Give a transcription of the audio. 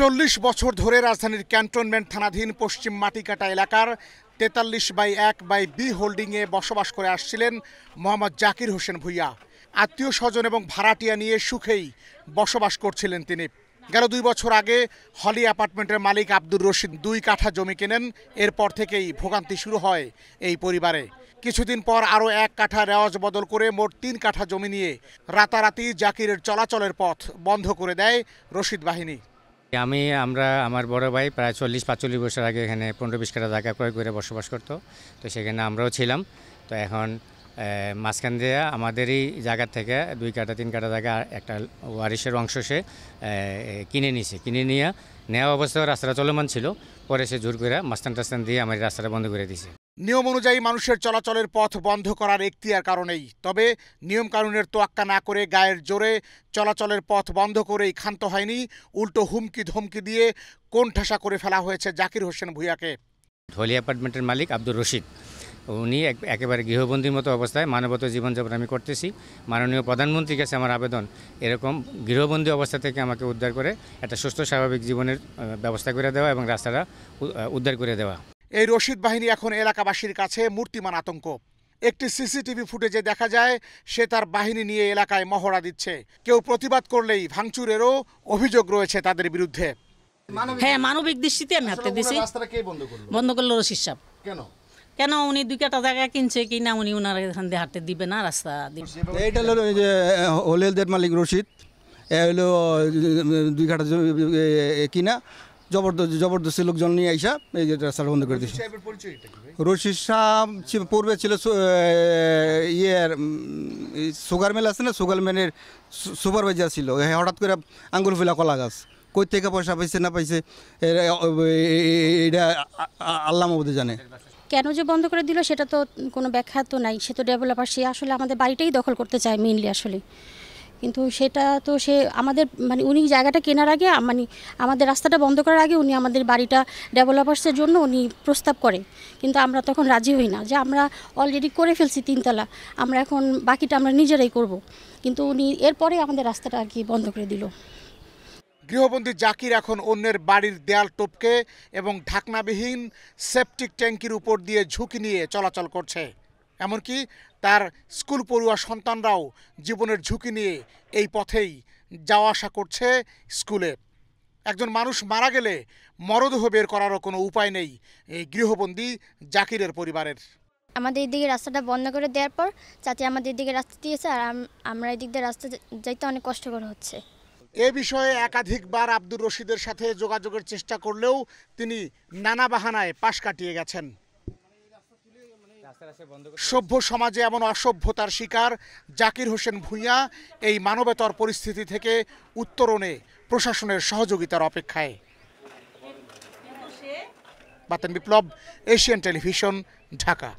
40 বছর ধরে রাজধানীর ক্যান্টনমেন্ট থানাধীন পশ্চিম মাটিকাটা এলাকার 43/1/B হোল্ডিংয়ে বসবাস করে আসছিলেন মোহাম্মদ জাকির হোসেন ভূঁইয়া। আত্মীয় স্বজন এবং ভাড়াটিয়া নিয়ে সুখেই বসবাস করছিলেন তিনি। গেল 2 বছর আগে হলি অ্যাপার্টমেন্টের মালিক আব্দুর রশিদ 2 কাঠা জমি কেনেন। এরপর থেকেই ভোগান্তি শুরু হয় এই পরিবারে। কিছুদিন পর আরও 1 কাঠা রেওয়াজ বদল করে মোট 3 কাঠা জমি নিয়ে রাতারাতি জাকিরের চলাচলের পথ বন্ধ করে দেয় রশিদ বাহিনী। আমরা আমার বড় ভাই প্রায় 40-45 বছর আগে এখানে 15-20 কাঠা জায়গা ক্রয় করে বসবাস করতো। তো সেখানে আমরাও ছিলাম। তো এখন মাঝখান দিয়ে আমাদেরই জায়গা থেকে 2 কাঠা 3 কাঠা জায়গা একটা ওয়ারিশের অংশ সে কিনে নিয়ে নেওয়া অবস্থায় রাস্তাটা চলমান ছিল। পরে সে জোর করে মাস্তান দিয়ে আমার রাস্তাটা বন্ধ করে দিয়েছে। নিয়ম অনুযায়ী মানুষের চলাচলের পথ বন্ধ করার এখতিয়ার কারণেই, তবে নিয়ম কানুনের তোয়াক্কা না করে গায়ের জোরে চলাচলের পথ বন্ধ করেই ক্ষান্ত হয়নি, উল্টো হুমকি ধমকি দিয়ে কোণঠাসা করে ফেলা হয়েছে জাকির হোসেন ভূঁইয়াকে। হলি অ্যাপার্টমেন্টের মালিক আব্দুর রশিদ, উনি একেবারে গৃহবন্দীর মতো অবস্থায় মানবত জীবনযাপন আমি করতেছি। মাননীয় প্রধানমন্ত্রীর কাছে আমার আবেদন, এরকম গৃহবন্দী অবস্থা থেকে আমাকে উদ্ধার করে একটা সুস্থ স্বাভাবিক জীবনের ব্যবস্থা করে দেওয়া এবং রাস্তাটা উদ্ধার করে দেওয়া। এই রশিদ বাহিনী এখন এলাকাবাসীর কাছে মূর্তিমান আতঙ্ক। একটি সিসিটিভি ফুটেজে দেখা যায় সে তার বাহিনী নিয়ে এলাকায় মহড়া দিচ্ছে। কেউ প্রতিবাদ করলেই ভাঙচুরেরও অভিযোগ রয়েছে তাদের বিরুদ্ধে। হ্যাঁ, মানবিক দৃষ্টিতে আমি হাতে দিছি। বন্ধ করলো রশিদ সাহেব। কেন উনি 2 কাঠা জায়গা কিনছে কিনা উনি ওনার এখান দিয়ে হাঁটতে দিবে না, রাস্তা দিবে। এইটা হলো যে হোলেলদের মালিক রশিদ, এ হলো 2 কাঠা কিনা জবরদস্তি লোকজন নিয়ে আইসা এই যে রাস্তাটা বন্ধ করে দিয়েছে। রশিদ সাহেব পূর্বে ছিল সুগার মিল আছে না, সুগার মিলের সুপারভাইজার ছিল। হঠাৎ করে আঙ্গুল ফেলা কলা গাছ, কই থেকে পয়সা পাইছে না পাইছে এটা আল্লাহ মাহবুদে জানে। কেন যে বন্ধ করে দিল সেটা তো কোনো ব্যাখ্যা তো নাই। সে তো ডেভেলপার, সে আসলে আমাদের বাড়িটাই দখল করতে চায় মেইনলি আসলে। কিন্তু সেটা তো সে আমাদের উনি জায়গাটা কেনার আগে আমাদের রাস্তাটা বন্ধ করার আগে উনি আমাদের বাড়িটা ডেভেলপার্সের জন্য উনি প্রস্তাব করে, কিন্তু আমরা তখন রাজি হই না, যে আমরা অলরেডি করে ফেলছি 3 তলা, আমরা এখন বাকিটা আমরা নিজেরাই করব। কিন্তু উনি এরপরে আমাদের রাস্তাটা আর কি বন্ধ করে দিল। গৃহবন্দী জাকির এখন অন্যের বাড়ির দেয়াল টপকে এবং ঢাকনাবিহীন সেপটিক ট্যাঙ্কির উপর দিয়ে ঝুঁকি নিয়ে চলাচল করছে। এমনকি তার স্কুল পড়ুয়া সন্তানরাও জীবনের ঝুঁকি নিয়ে এই পথেই যাওয়া আসা করছে স্কুলে। একজন মানুষ মারা গেলে মরদেহ বের করারও কোনো উপায় নেই এই গৃহবন্দী জাকিরের পরিবারের। আমাদের এদিকে রাস্তাটা বন্ধ করে দেওয়ার পর চাচি আমাদের এদিকে রাস্তা দিয়েছে, আর আমরা এদিক দিয়ে রাস্তা যাইতে অনেক কষ্টকর হচ্ছে। এ বিষয়ে একাধিকবার আব্দুর রশিদের সাথে যোগাযোগের চেষ্টা করলেও তিনি নানা বাহানায় পাশ কাটিয়ে গেছেন। সভ্য সমাজে এমন অসভ্যতার শিকার জাকির হোসেন ভূঁইয়া এই মানবেতর পরিস্থিতি থেকে উত্তরণে প্রশাসনের সহযোগিতার অপেক্ষায়। বাতেন বিপ্লব, এশিয়ান টেলিভিশন, ঢাকা।